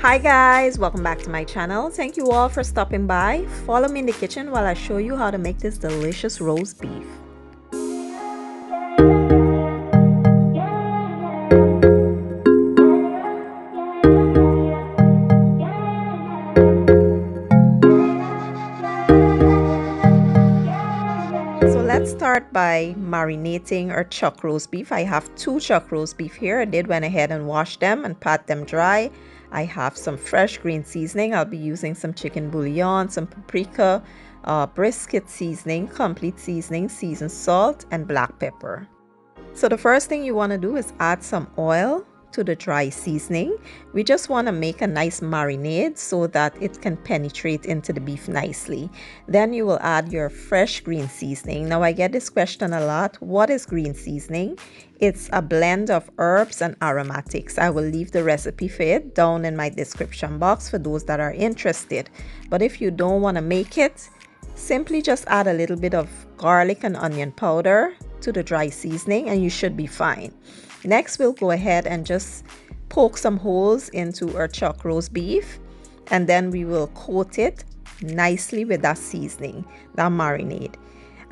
Hi guys, welcome back to my channel. Thank you all for stopping by. Follow me in the kitchen while I show you how to make this delicious roast beef. So let's start by marinating our chuck roast beef. I have 2 chuck roast beef here. I went ahead and washed them and pat them dry. I have some fresh green seasoning. I'll be using some chicken bouillon, some paprika, brisket seasoning, complete seasoning, seasoned salt, and black pepper. So the first thing you want to do is add some oil to the dry seasoning. We just want to make a nice marinade so that it can penetrate into the beef nicely. Then you will add your fresh green seasoning. Now I get this question a lot. What is green seasoning? It's a blend of herbs and aromatics. I will leave the recipe for it down in my description box for those that are interested. But if you don't want to make it, simply just add a little bit of garlic and onion powder to the dry seasoning and you should be fine. Next, we'll go ahead and just poke some holes into our chuck roast beef, and then we will coat it nicely with that seasoning, that marinade.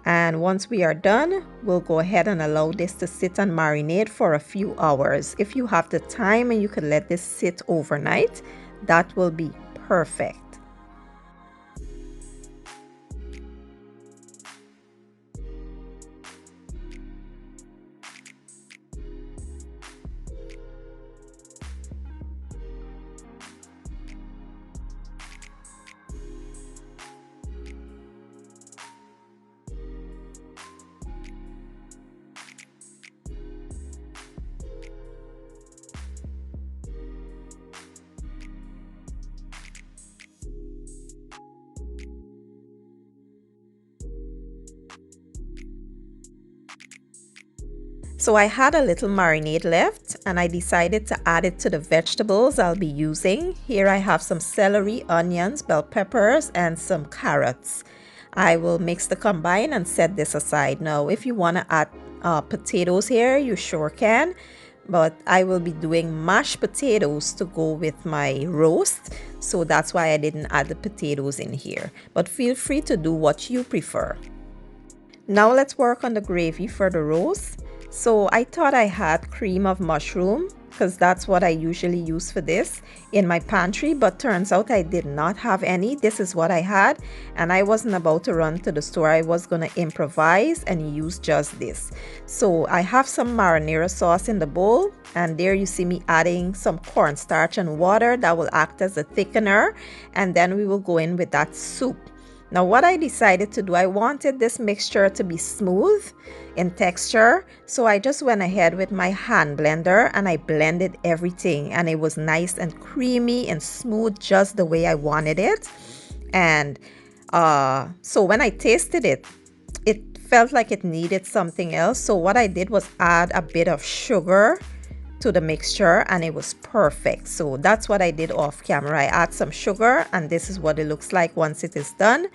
And once we are done, we'll go ahead and allow this to sit and marinate for a few hours. If you have the time and you can let this sit overnight, that will be perfect. So I had a little marinade left and I decided to add it to the vegetables I'll be using. Here I have some celery, onions, bell peppers, and some carrots. I will mix the combine and set this aside. Now if you want to add potatoes here, you sure can. But I will be doing mashed potatoes to go with my roast. So that's why I didn't add the potatoes in here. But feel free to do what you prefer. Now let's work on the gravy for the roast. So I thought I had cream of mushroom because that's what I usually use for this in my pantry, but turns out I did not have any. This is what I had and I wasn't about to run to the store. I was going to improvise and use just this. So I have some marinara sauce in the bowl and there you see me adding some cornstarch and water that will act as a thickener, and then we will go in with that soup. Now what I decided to do, I wanted this mixture to be smooth in texture, so I just went ahead with my hand blender and I blended everything and it was nice and creamy and smooth just the way I wanted it. And so when I tasted it, it felt like it needed something else. So what I did was add a bit of sugar to the mixture and it was perfect. So that's what I did off camera. I add some sugar and this is what it looks like once it is done.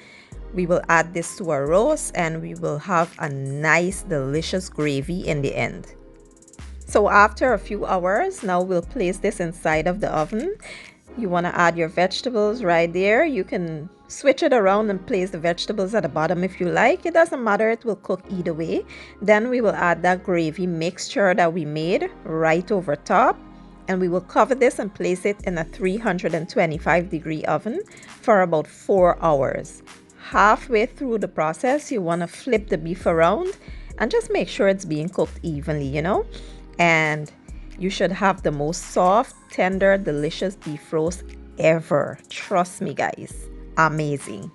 We will add this to our roast and we will have a nice delicious gravy in the end. So after a few hours, now we'll place this inside of the oven. You want to add your vegetables right there. You can switch it around and place the vegetables at the bottom if you like. It doesn't matter, it will cook either way. Then we will add that gravy mixture that we made right over top, and we will cover this and place it in a 325-degree oven for about 4 hours. Halfway through the process, you want to flip the beef around and just make sure it's being cooked evenly, you know, and you should have the most soft, tender, delicious beef roast ever. Trust me, guys. Amazing.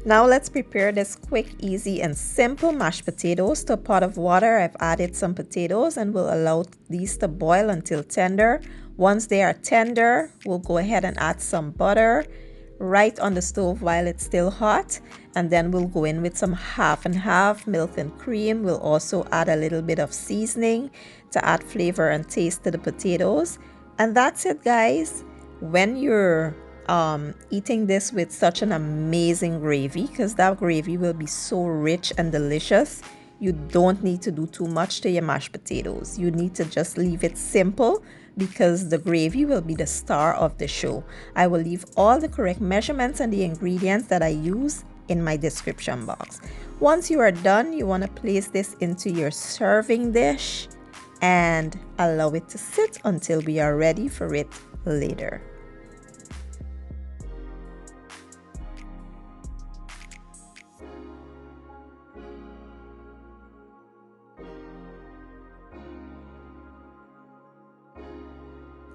Now let's prepare this quick, easy, and simple mashed potatoes. To a pot of water, I've added some potatoes and we'll allow these to boil until tender. Once they are tender, we'll go ahead and add some butter right on the stove while it's still hot, and then we'll go in with some half and half milk and cream. We'll also add a little bit of seasoning to add flavor and taste to the potatoes, and that's it, guys. When you're eating this with such an amazing gravy, because that gravy will be so rich and delicious, You don't need to do too much to your mashed potatoes. You need to just leave it simple because the gravy will be the star of the show. I will leave all the correct measurements and the ingredients that I use in my description box. Once you are done, you want to place this into your serving dish and allow it to sit until we are ready for it later.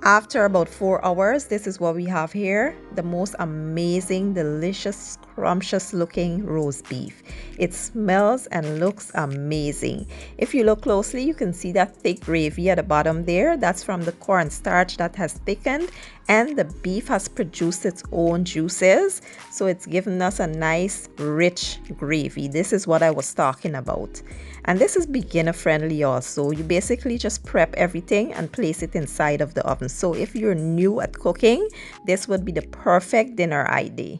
After about 4 hours, this is what we have here. The most amazing, delicious, scrumptious looking roast beef. It smells and looks amazing. If you look closely, you can see that thick gravy at the bottom there. That's from the cornstarch that has thickened, and the beef has produced its own juices. So it's given us a nice, rich gravy. This is what I was talking about. And this is beginner friendly also. You basically just prep everything and place it inside of the oven. So if you're new at cooking, this would be the perfect dinner idea.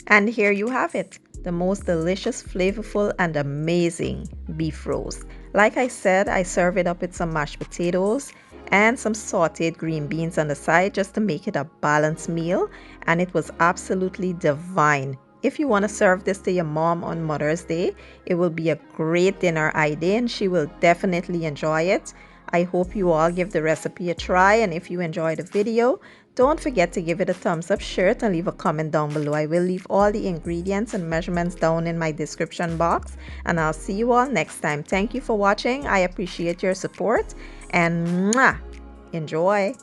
And here you have it, the most delicious, flavorful, and amazing beef roast. Like I said, I serve it up with some mashed potatoes and some sauteed green beans on the side just to make it a balanced meal, and it was absolutely divine. If you want to serve this to your mom on Mother's Day, it will be a great dinner idea and she will definitely enjoy it. I hope you all give the recipe a try, and if you enjoyed the video, don't forget to give it a thumbs up, share it, and leave a comment down below. I will leave all the ingredients and measurements down in my description box, and I'll see you all next time. Thank you for watching. I appreciate your support, and mwah, enjoy.